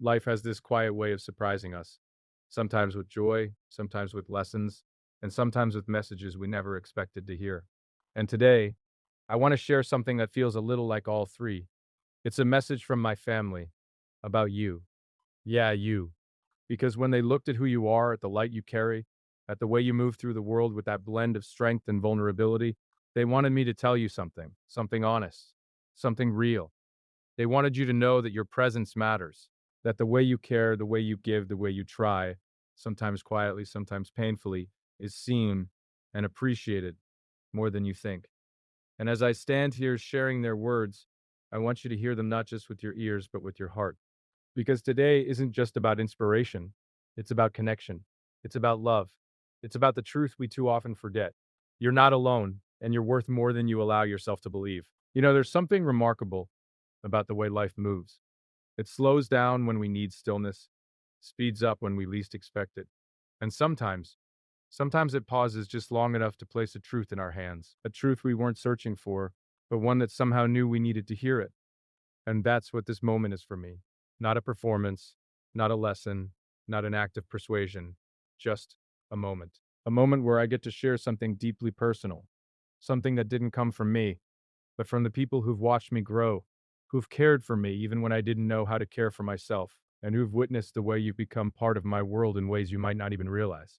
Life has this quiet way of surprising us, sometimes with joy, sometimes with lessons, and sometimes with messages we never expected to hear. And today, I want to share something that feels a little like all three. It's a message from my family about you. Yeah, you. Because when they looked at who you are, at the light you carry, at the way you move through the world with that blend of strength and vulnerability, they wanted me to tell you something honest, something real. They wanted you to know that your presence matters, that the way you care, the way you give, the way you try, sometimes quietly, sometimes painfully, is seen and appreciated more than you think. And as I stand here sharing their words, I want you to hear them not just with your ears, but with your heart. Because today isn't just about inspiration, it's about connection, it's about love, it's about the truth we too often forget. You're not alone, and you're worth more than you allow yourself to believe. There's something remarkable about the way life moves. It slows down when we need stillness, speeds up when we least expect it. And sometimes it pauses just long enough to place a truth in our hands, a truth we weren't searching for, but one that somehow knew we needed to hear it. And that's what this moment is for me. Not a performance, not a lesson, not an act of persuasion, just a moment. A moment where I get to share something deeply personal, something that didn't come from me, but from the people who've watched me grow, who've cared for me even when I didn't know how to care for myself, and who've witnessed the way you've become part of my world in ways you might not even realize.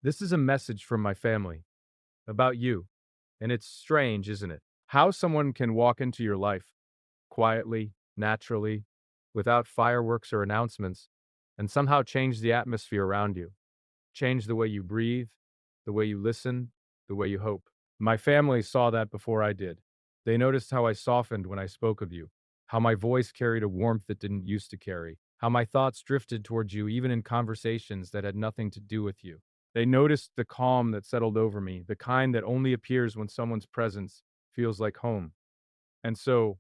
This is a message from my family about you, and it's strange, isn't it? How someone can walk into your life quietly, naturally, without fireworks or announcements, and somehow change the atmosphere around you, change the way you breathe, the way you listen, the way you hope. My family saw that before I did. They noticed how I softened when I spoke of you, how my voice carried a warmth it didn't used to carry, how my thoughts drifted towards you even in conversations that had nothing to do with you. They noticed the calm that settled over me, the kind that only appears when someone's presence feels like home. And so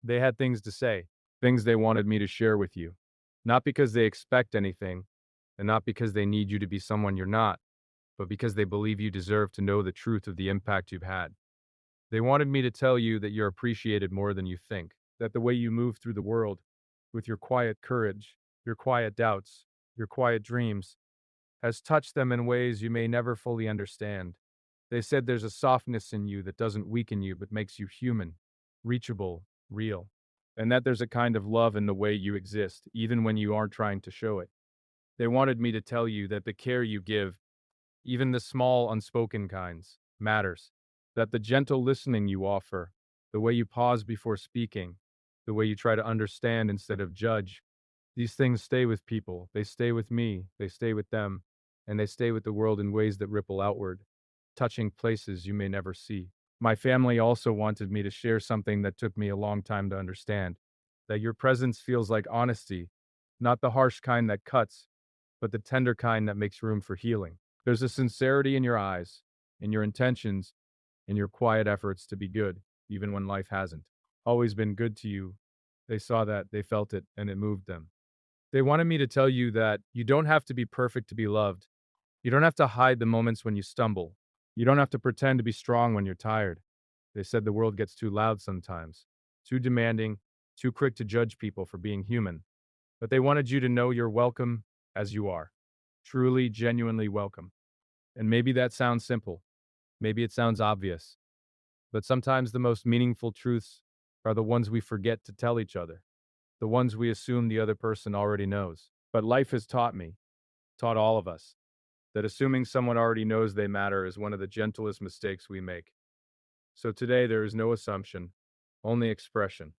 they had things to say, things they wanted me to share with you. Not because they expect anything, and not because they need you to be someone you're not, but because they believe you deserve to know the truth of the impact you've had. They wanted me to tell you that you're appreciated more than you think, that the way you move through the world, with your quiet courage, your quiet doubts, your quiet dreams, has touched them in ways you may never fully understand. They said there's a softness in you that doesn't weaken you but makes you human, reachable, real. And that there's a kind of love in the way you exist, even when you aren't trying to show it. They wanted me to tell you that the care you give, even the small unspoken kinds, matters. That the gentle listening you offer, the way you pause before speaking, the way you try to understand instead of judge, these things stay with people. They stay with me, they stay with them, and they stay with the world in ways that ripple outward, touching places you may never see. My family also wanted me to share something that took me a long time to understand, that your presence feels like honesty, not the harsh kind that cuts, but the tender kind that makes room for healing. There's a sincerity in your eyes, in your intentions, in your quiet efforts to be good, even when life hasn't always been good to you. They saw that, they felt it, and it moved them. They wanted me to tell you that you don't have to be perfect to be loved. You don't have to hide the moments when you stumble. You don't have to pretend to be strong when you're tired. They said the world gets too loud sometimes, too demanding, too quick to judge people for being human. But they wanted you to know you're welcome as you are. Truly, genuinely welcome. And maybe that sounds simple. Maybe it sounds obvious. But sometimes the most meaningful truths are the ones we forget to tell each other, the ones we assume the other person already knows. But life has taught me, taught all of us, that assuming someone already knows they matter is one of the gentlest mistakes we make. So today there is no assumption, only expression.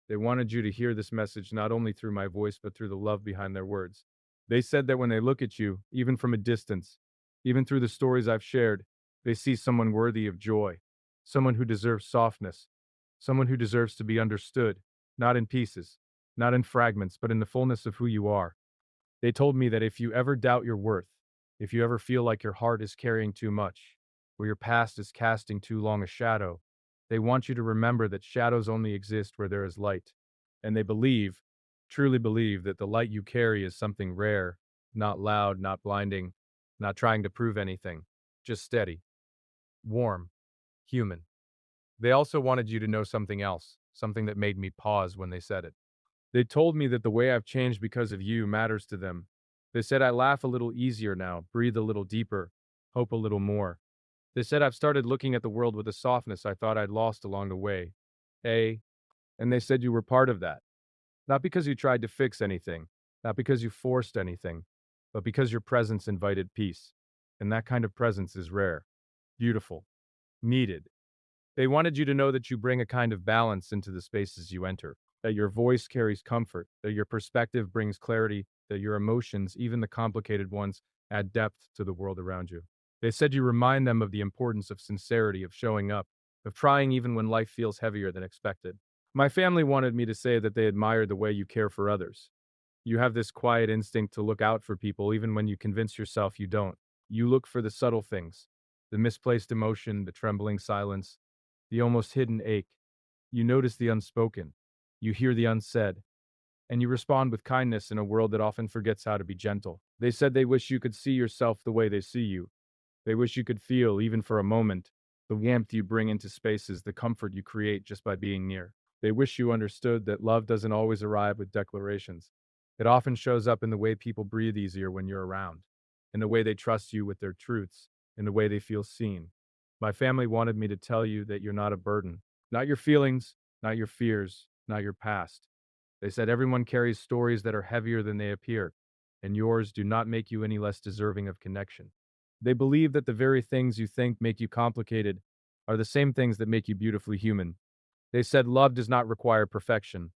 They wanted you to hear this message not only through my voice, but through the love behind their words. They said that when they look at you, even from a distance, even through the stories I've shared, they see someone worthy of joy, someone who deserves softness, someone who deserves to be understood, not in pieces, not in fragments, but in the fullness of who you are. They told me that if you ever doubt your worth, if you ever feel like your heart is carrying too much, or your past is casting too long a shadow, they want you to remember that shadows only exist where there is light. And they believe, truly believe, that the light you carry is something rare, not loud, not blinding, not trying to prove anything, just steady, warm, human. They also wanted you to know something else, something that made me pause when they said it. They told me that the way I've changed because of you matters to them. They said I laugh a little easier now, breathe a little deeper, hope a little more. They said I've started looking at the world with a softness I thought I'd lost along the way. Hey, and they said you were part of that. Not because you tried to fix anything, not because you forced anything, but because your presence invited peace. And that kind of presence is rare, beautiful, needed. They wanted you to know that you bring a kind of balance into the spaces you enter, that your voice carries comfort, that your perspective brings clarity, that your emotions, even the complicated ones, add depth to the world around you. They said you remind them of the importance of sincerity, of showing up, of trying even when life feels heavier than expected. My family wanted me to say that they admired the way you care for others. You have this quiet instinct to look out for people even when you convince yourself you don't. You look for the subtle things, the misplaced emotion, the trembling silence, the almost hidden ache. You notice the unspoken. You hear the unsaid. And you respond with kindness in a world that often forgets how to be gentle. They said they wish you could see yourself the way they see you. They wish you could feel, even for a moment, the warmth you bring into spaces, the comfort you create just by being near. They wish you understood that love doesn't always arrive with declarations. It often shows up in the way people breathe easier when you're around, in the way they trust you with their truths, in the way they feel seen. My family wanted me to tell you that you're not a burden. Not your feelings, not your fears, not your past. They said everyone carries stories that are heavier than they appear, and yours do not make you any less deserving of connection. They believe that the very things you think make you complicated are the same things that make you beautifully human. They said love does not require perfection.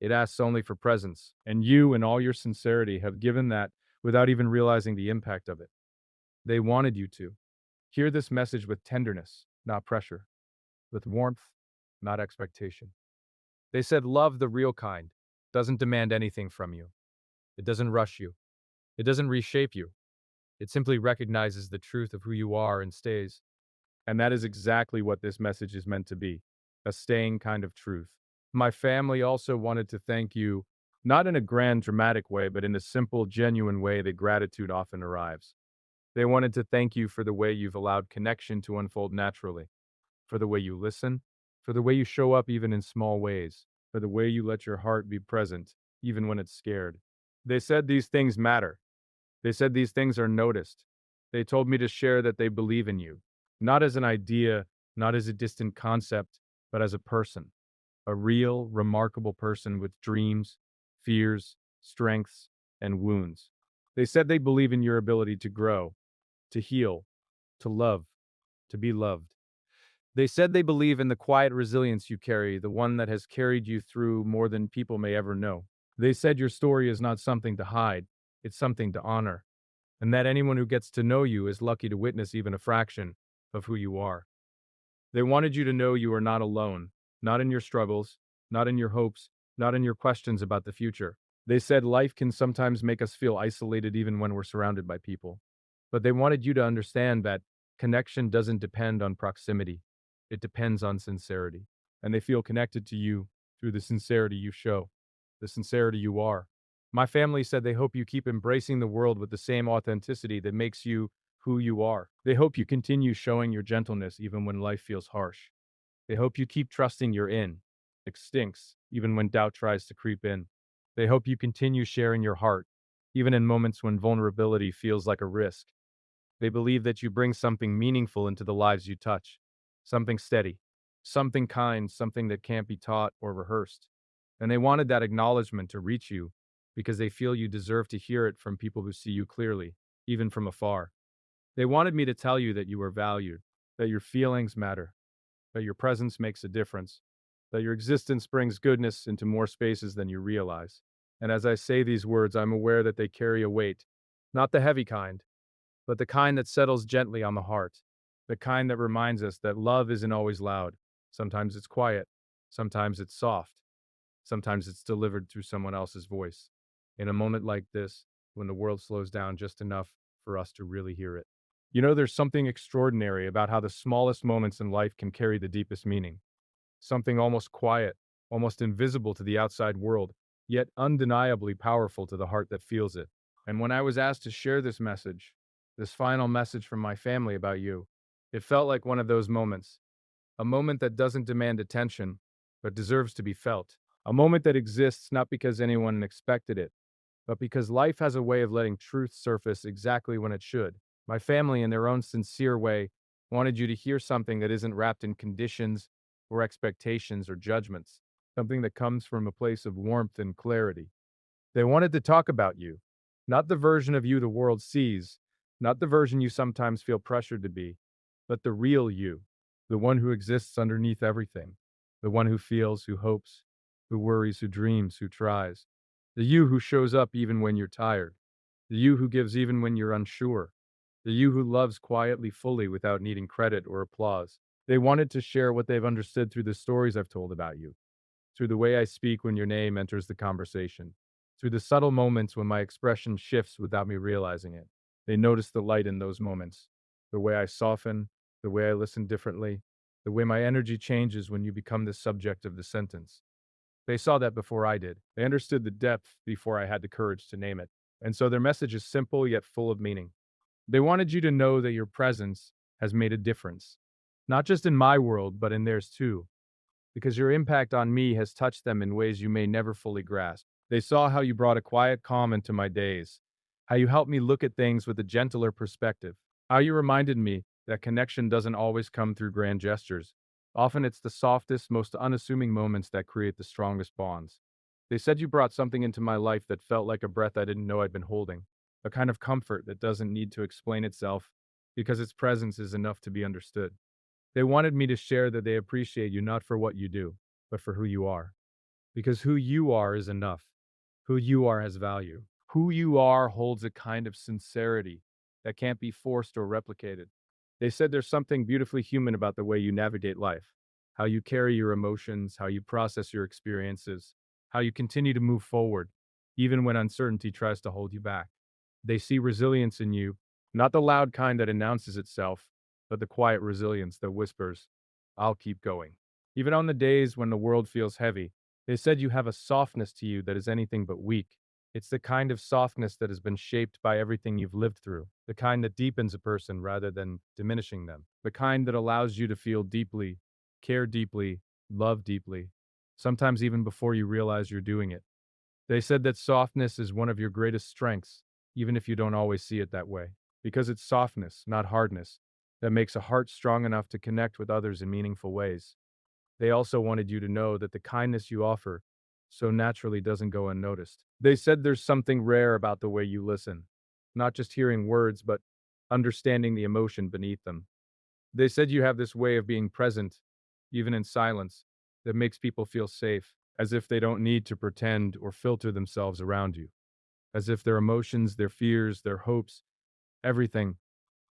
It asks only for presence, and you, in all your sincerity, have given that without even realizing the impact of it. They wanted you to hear this message with tenderness, not pressure, with warmth, not expectation. They said love the real kind doesn't demand anything from you. It doesn't rush you. It doesn't reshape you. It simply recognizes the truth of who you are and stays. And that is exactly what this message is meant to be, a staying kind of truth. My family also wanted to thank you, not in a grand, dramatic way, but in a simple, genuine way that gratitude often arrives. They wanted to thank you for the way you've allowed connection to unfold naturally, for the way you listen, for the way you show up even in small ways, for the way you let your heart be present, even when it's scared. They said these things matter. They said these things are noticed. They told me to share that they believe in you, not as an idea, not as a distant concept, but as a person, a real, remarkable person with dreams, fears, strengths, and wounds. They said they believe in your ability to grow, to heal, to love, to be loved. They said they believe in the quiet resilience you carry, the one that has carried you through more than people may ever know. They said your story is not something to hide, it's something to honor, and that anyone who gets to know you is lucky to witness even a fraction of who you are. They wanted you to know you are not alone, not in your struggles, not in your hopes, not in your questions about the future. They said life can sometimes make us feel isolated even when we're surrounded by people. But they wanted you to understand that connection doesn't depend on proximity, it depends on sincerity. And they feel connected to you through the sincerity you show, the sincerity you are. My family said they hope you keep embracing the world with the same authenticity that makes you who you are. They hope you continue showing your gentleness even when life feels harsh. They hope you keep trusting your instincts, even when doubt tries to creep in. They hope you continue sharing your heart, even in moments when vulnerability feels like a risk. They believe that you bring something meaningful into the lives you touch, something steady, something kind, something that can't be taught or rehearsed. And they wanted that acknowledgement to reach you because they feel you deserve to hear it from people who see you clearly, even from afar. They wanted me to tell you that you are valued, that your feelings matter, that your presence makes a difference, that your existence brings goodness into more spaces than you realize. And as I say these words, I'm aware that they carry a weight, not the heavy kind, but the kind that settles gently on the heart, the kind that reminds us that love isn't always loud. Sometimes it's quiet, sometimes it's soft, sometimes it's delivered through someone else's voice. In a moment like this, when the world slows down just enough for us to really hear it. You know, there's something extraordinary about how the smallest moments in life can carry the deepest meaning. Something almost quiet, almost invisible to the outside world, yet undeniably powerful to the heart that feels it. And when I was asked to share this message, this final message from my family about you, it felt like one of those moments, a moment that doesn't demand attention, but deserves to be felt. A moment that exists not because anyone expected it, but because life has a way of letting truth surface exactly when it should. My family, in their own sincere way, wanted you to hear something that isn't wrapped in conditions or expectations or judgments, something that comes from a place of warmth and clarity. They wanted to talk about you, not the version of you the world sees, not the version you sometimes feel pressured to be, but the real you, the one who exists underneath everything, the one who feels, who hopes, who worries, who dreams, who tries, the you who shows up even when you're tired, the you who gives even when you're unsure, the you who loves quietly, fully, without needing credit or applause. They wanted to share what they've understood through the stories I've told about you, through the way I speak when your name enters the conversation, through the subtle moments when my expression shifts without me realizing it. They notice the light in those moments, the way I soften, the way I listen differently, the way my energy changes when you become the subject of the sentence. They saw that before I did. They understood the depth before I had the courage to name it. And so their message is simple yet full of meaning. They wanted you to know that your presence has made a difference, not just in my world, but in theirs too, because your impact on me has touched them in ways you may never fully grasp. They saw how you brought a quiet calm into my days, how you helped me look at things with a gentler perspective, how you reminded me that connection doesn't always come through grand gestures. Often it's the softest, most unassuming moments that create the strongest bonds. They said you brought something into my life that felt like a breath I didn't know I'd been holding, a kind of comfort that doesn't need to explain itself because its presence is enough to be understood. They wanted me to share that they appreciate you not for what you do, but for who you are. Because who you are is enough. Who you are has value. Who you are holds a kind of sincerity that can't be forced or replicated. They said there's something beautifully human about the way you navigate life, how you carry your emotions, how you process your experiences, how you continue to move forward, even when uncertainty tries to hold you back. They see resilience in you, not the loud kind that announces itself, but the quiet resilience that whispers, I'll keep going. Even on the days when the world feels heavy, they said you have a softness to you that is anything but weak. It's the kind of softness that has been shaped by everything you've lived through, the kind that deepens a person rather than diminishing them, the kind that allows you to feel deeply, care deeply, love deeply, sometimes even before you realize you're doing it. They said that softness is one of your greatest strengths, even if you don't always see it that way, because it's softness, not hardness, that makes a heart strong enough to connect with others in meaningful ways. They also wanted you to know that the kindness you offer so naturally doesn't go unnoticed. They said there's something rare about the way you listen, not just hearing words, but understanding the emotion beneath them. They said you have this way of being present, even in silence, that makes people feel safe, as if they don't need to pretend or filter themselves around you, as if their emotions, their fears, their hopes, everything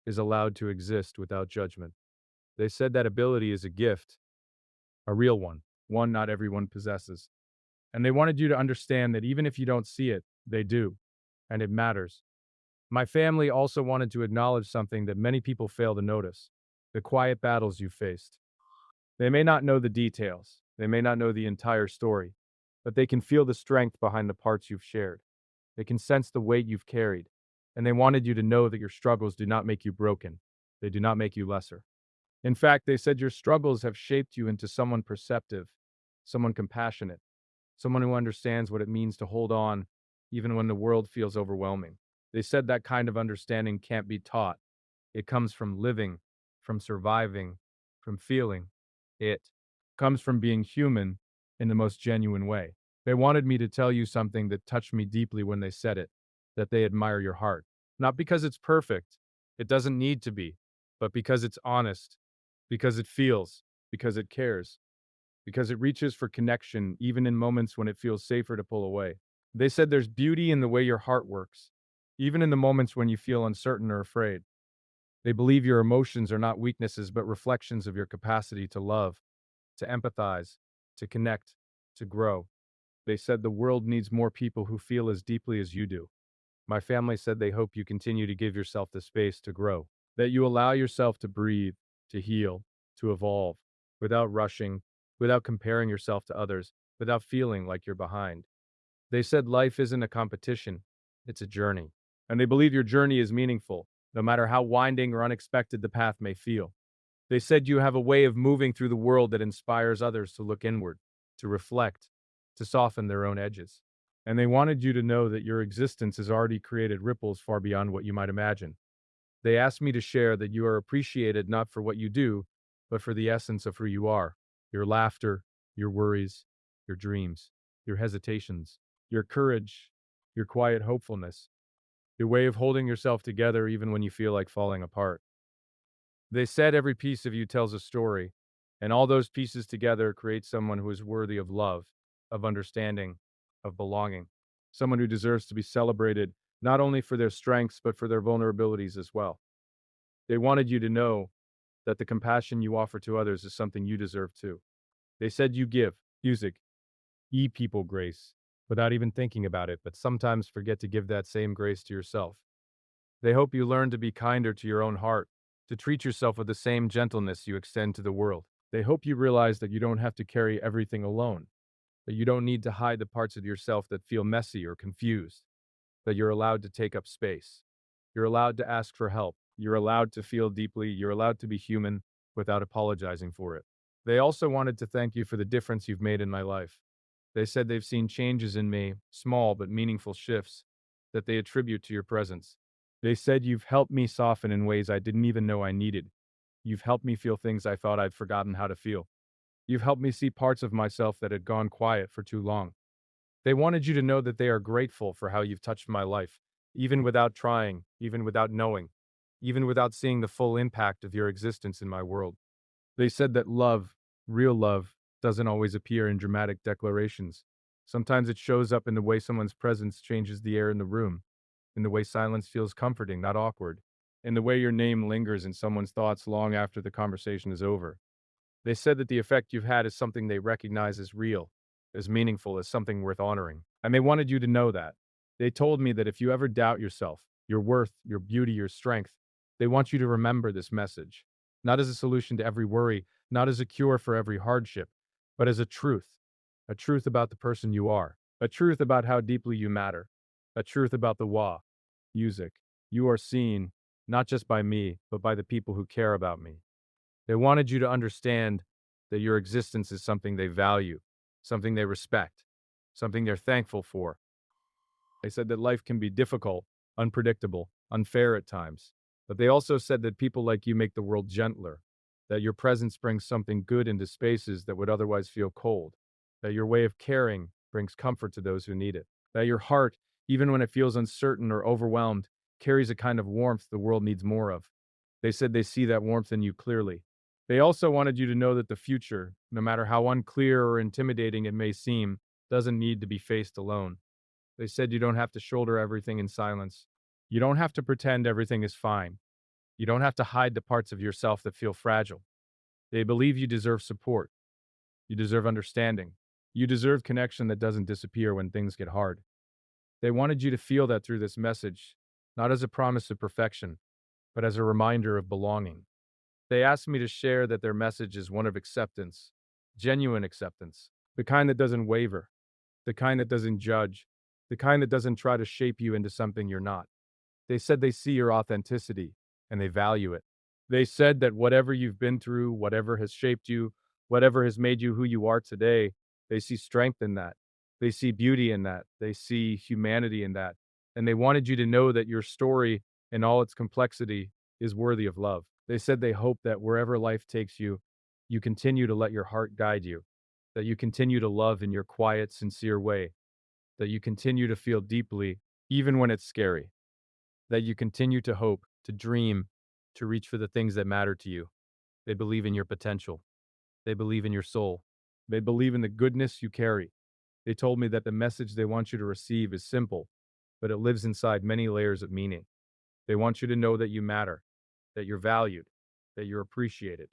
is allowed to exist without judgment. They said that ability is a gift, a real one not everyone possesses. And they wanted you to understand that even if you don't see it, they do, and it matters. My family also wanted to acknowledge something that many people fail to notice: the quiet battles you faced. They may not know the details, they may not know the entire story, but they can feel the strength behind the parts you've shared. They can sense the weight you've carried, and they wanted you to know that your struggles do not make you broken. They do not make you lesser. In fact, they said your struggles have shaped you into someone perceptive, someone compassionate, someone who understands what it means to hold on even when the world feels overwhelming. They said that kind of understanding can't be taught. It comes from living, from surviving, from feeling. It comes from being human in the most genuine way. They wanted me to tell you something that touched me deeply when they said it, that they admire your heart. Not because it's perfect, it doesn't need to be, but because it's honest, because it feels, because it cares, because it reaches for connection even in moments when it feels safer to pull away. They said there's beauty in the way your heart works, even in the moments when you feel uncertain or afraid. They believe your emotions are not weaknesses but reflections of your capacity to love, to empathize, to connect, to grow. They said the world needs more people who feel as deeply as you do. My family said they hope you continue to give yourself the space to grow, that you allow yourself to breathe, to heal, to evolve, without rushing, without comparing yourself to others, without feeling like you're behind. They said life isn't a competition, it's a journey. And they believe your journey is meaningful, no matter how winding or unexpected the path may feel. They said you have a way of moving through the world that inspires others to look inward, to reflect, to soften their own edges. And they wanted you to know that your existence has already created ripples far beyond what you might imagine. They asked me to share that you are appreciated not for what you do, but for the essence of who you are: your laughter, your worries, your dreams, your hesitations, your courage, your quiet hopefulness, your way of holding yourself together even when you feel like falling apart. They said every piece of you tells a story, and all those pieces together create someone who is worthy of love, of understanding, of belonging, someone who deserves to be celebrated not only for their strengths, but for their vulnerabilities as well. They wanted you to know that the compassion you offer to others is something you deserve too. They said you give music, people grace, without even thinking about it, but sometimes forget to give that same grace to yourself. They hope you learn to be kinder to your own heart, to treat yourself with the same gentleness you extend to the world. They hope you realize that you don't have to carry everything alone, that you don't need to hide the parts of yourself that feel messy or confused, that you're allowed to take up space. You're allowed to ask for help. You're allowed to feel deeply. You're allowed to be human without apologizing for it. They also wanted to thank you for the difference you've made in my life. They said they've seen changes in me, small but meaningful shifts, that they attribute to your presence. They said you've helped me soften in ways I didn't even know I needed. You've helped me feel things I thought I'd forgotten how to feel. You've helped me see parts of myself that had gone quiet for too long. They wanted you to know that they are grateful for how you've touched my life, even without trying, even without knowing, even without seeing the full impact of your existence in my world. They said that love, real love, doesn't always appear in dramatic declarations. Sometimes it shows up in the way someone's presence changes the air in the room, in the way silence feels comforting, not awkward, in the way your name lingers in someone's thoughts long after the conversation is over. They said that the effect you've had is something they recognize as real, as meaningful, as something worth honoring. And they wanted you to know that. They told me that if you ever doubt yourself, your worth, your beauty, your strength, they want you to remember this message. Not as a solution to every worry, not as a cure for every hardship, but as a truth about the person you are, a truth about how deeply you matter, a truth about the music. You are seen, not just by me, but by the people who care about me. They wanted you to understand that your existence is something they value, something they respect, something they're thankful for. They said that life can be difficult, unpredictable, unfair at times. But they also said that people like you make the world gentler, that your presence brings something good into spaces that would otherwise feel cold, that your way of caring brings comfort to those who need it, that your heart, even when it feels uncertain or overwhelmed, carries a kind of warmth the world needs more of. They said they see that warmth in you clearly. They also wanted you to know that the future, no matter how unclear or intimidating it may seem, doesn't need to be faced alone. They said you don't have to shoulder everything in silence. You don't have to pretend everything is fine. You don't have to hide the parts of yourself that feel fragile. They believe you deserve support. You deserve understanding. You deserve connection that doesn't disappear when things get hard. They wanted you to feel that through this message, not as a promise of perfection, but as a reminder of belonging. They asked me to share that their message is one of acceptance, genuine acceptance, the kind that doesn't waver, the kind that doesn't judge, the kind that doesn't try to shape you into something you're not. They said they see your authenticity and they value it. They said that whatever you've been through, whatever has shaped you, whatever has made you who you are today, they see strength in that. They see beauty in that. They see humanity in that. And they wanted you to know that your story, in all its complexity, is worthy of love. They said they hope that wherever life takes you, you continue to let your heart guide you, that you continue to love in your quiet, sincere way, that you continue to feel deeply, even when it's scary, that you continue to hope, to dream, to reach for the things that matter to you. They believe in your potential. They believe in your soul. They believe in the goodness you carry. They told me that the message they want you to receive is simple, but it lives inside many layers of meaning. They want you to know that you matter, that you're valued, that you're appreciated,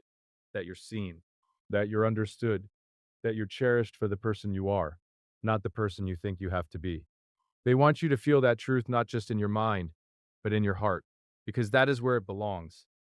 that you're seen, that you're understood, that you're cherished for the person you are, not the person you think you have to be. They want you to feel that truth not just in your mind, but in your heart, because that is where it belongs.